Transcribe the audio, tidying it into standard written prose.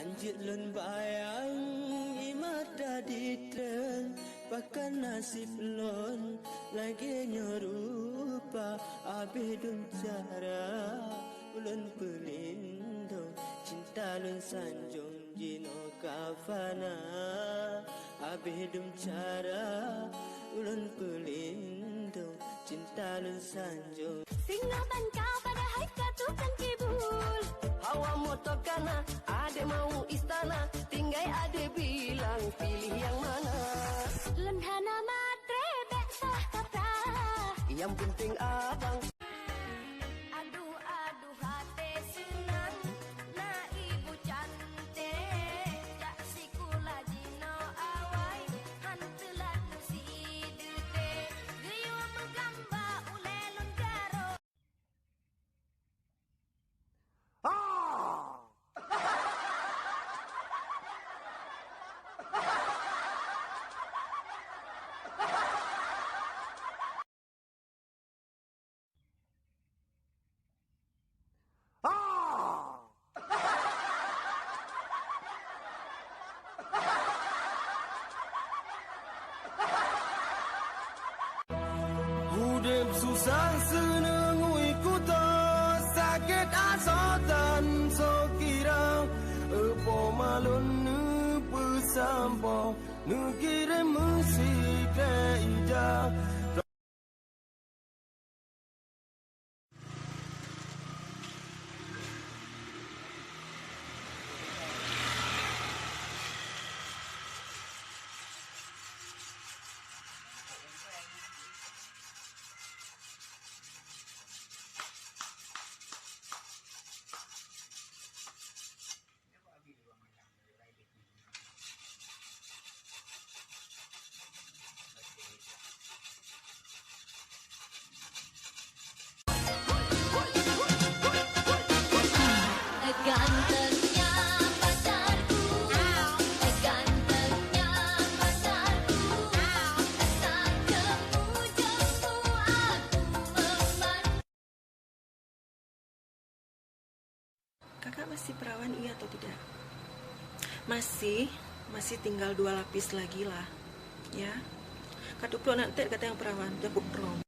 Anjir lun bayang imada ditren pakan nasib lon lagi nyorupa abidun cara ulun pelindung cinta lun sanjung jino kafana abidun cara ulun pelindung cinta lun sanjung singatan kau pada hai katukan kibul hawa motor kana ade mau istana tinggai ade bilang pilih yang mana lenhana matre bek sah kata yang penting abang aduh aduh hati senang na ibu cantik jak sikula jino awai hantelan si dete geyo menggamba ulelun garo Hudip susah senengui kuto sakit asotan so kira epo malun nu pesampo nu kira musik ke ija. gantengnya pacarku gantengnya pacarku asal jemu-jemu aku memandang. Kakak masih perawan iya atau tidak? Masih tinggal 2 lapis lagi lah, ya. Kaduplo nanti kata yang perawan, jabuk rom.